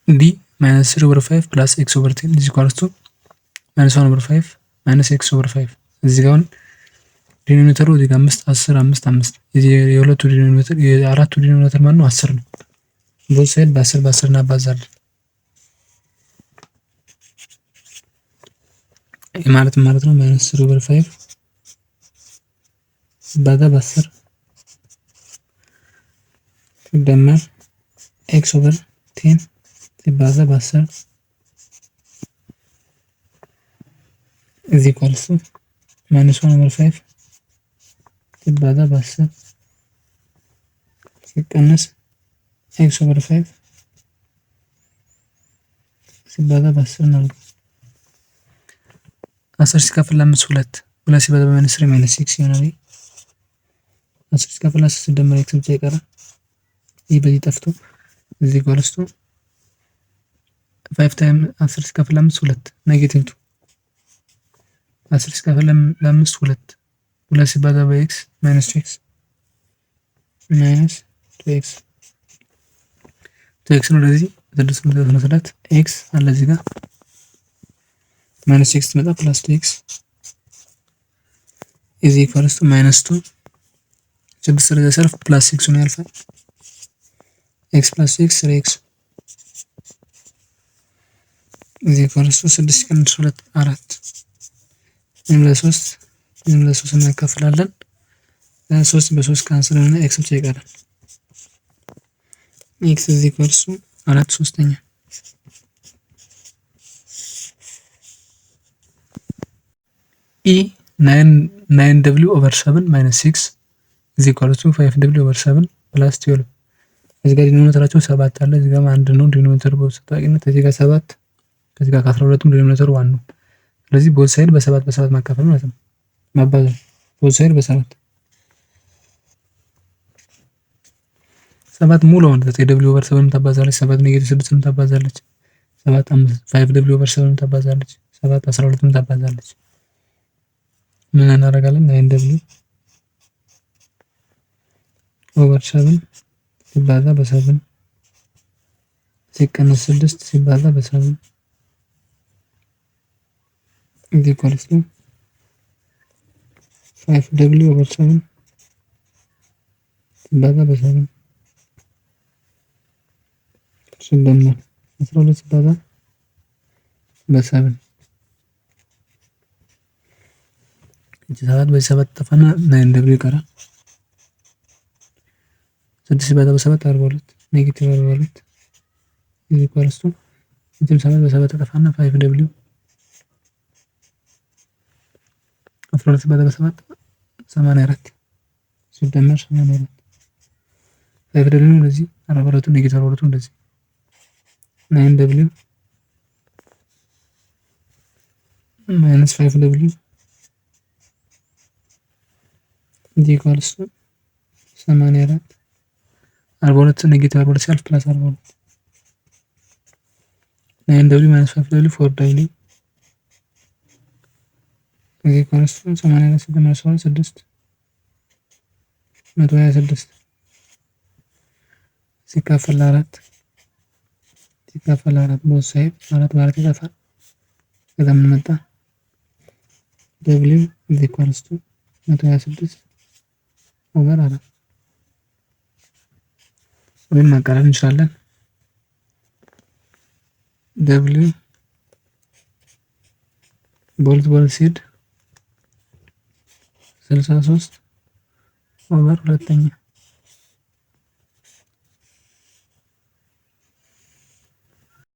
ዲ ማይነስ 3/5 ፕላስ ኤክስ ኦቨር 10 ኢዝ ኢኳልስ ቱ ማይነስ 1/5 ማይነስ ኤክስ ኦቨር 5። እዚህ ጋር አሁን ዲኖሚኔተሩ እዚህ ጋር 5 10 5 5 የሁለቱ ዲኖሚኔተር የአራቱ ዲኖሚኔተር ማን ነው 10 ነው። ቦት ሳይድ በ10 በ10 እናባዛለን። ማለት ነው ማይነስ 3/5 ሲባዛ በ10 ሲደመር ኤክስ ኦቨር 10 ሲባዛ በ10 ኢዝ ኢኳልስ ቱ ማይነስ 1/5 ሲባዛ በ10 ሲቀነስ ኤክስ ኦቨር 5 ሲባዛ በ10 ነው። 10 ሲካፈል ለ5 2 2 ሲባዛ በማይነስ 3 ማይነስ 6 ይሆናል። 10 ሲካፈል 10 ሲደመር ኤክስ ብቻ ይቀራል። ይህ በዚህ ጠፍቶ እዚህ ኢኳልስ ቱ 5 ታይም 10 ሲካፈል ለ5 2 ኔጌቲቭ 2 10 ሲካፈል ለ5 2 2 ሲባዛ በኤክስ ማይነስ 2 ማይነስ 2 2 ነው። ለዚህ 6 ኤክስ አለ እዚህ ጋር ማይነስ 6 ትመጣ ፕላስ 2 ኢዝ ኢኳልስ ቱ ማይነስ 2 6 ስለዚህ ሰልፍ ፕላስ 6 ነው ያልፋል። ኤክስ ፕላስ 6 3x ኢዝ ኢኳልስ ቱ 6 ሲቀንስ 2 4 ለ3 እናካፍላለን። 3 በ3 ካንስል ሆነ ኤክስ ብቻ ይቀራል። ኤክስ ኢዝ ኢኳልስ ቱ 4/3 ኢ 9w ኦቨር 7 ማይነስ 6 ኢዝ ኢኳልስ ቱ 5w ኦቨር 7 ፕላስ 12። እዚህ ጋር ዲኖሚኔተራቸው 7 አለ፣ እዚህ ጋር 1 ነው ዲኖሚኔተሩ በተጠቂነት እዚህ ጋር 7 ከዚህ ጋር ከ12ም ዲኖሚኔተሩ 1 ነው። ስለዚህ ቦት ሳይድ በ7 በ7 ማካፈል ማለት ነው ማባዛት። ቦት ሳይድ በ7 7 ሙሉ አሁን 9w ኦቨር 7 ታባዛለች። 7 ኔጌቲቭ 6 ታባዛለች። 7 5w ኦቨር 7 ታባዛለች። 7 12 ታባዛለች። ምን እናደርጋለን? 9w ኦቨር 7 ሲባዛ በ7 ሲቀነስ 6 ሲባዛ በ7 ኢዝ ኢኳልስ ቱ 5w ኦቨር 7 ሲባዛ በ7 ሲደመር 12 ሲባዛ በ7 7 በ7 ጠፋና 9w ይቀራል። 6 ሲባዛ በ7 42 ኔጌቲቭ 42 ኢዝ ኢኳልስ ቱ 7 በ7 ጠፋና 5w 12 ሲባዛ በ7 84 ሲደመር 84 5w እንደዚህ 42 ኔጌቲቭ 42 እንደዚህ 9w ማይነስ 5w ኢዝ ኢኳልስ ቱ 84 42 ኔጌቲቭ 42 ሲያልፍ ፕላስ 42 9w ማይነስ 5w 4w ኢዝ ኢኳልስ ቱ 84 ሲደመር 6 126 ሲካፈል 4 ቦት ሳይድ 4 በ4 ይጠፋል። ከዛ ምን መጣ? w ኢዝ ኢኳልስ ቱ 126 ኦቨር 4 ወይም ማቃለል እንችላለን። w ቦልት ሲድ 63 ኦቨር 2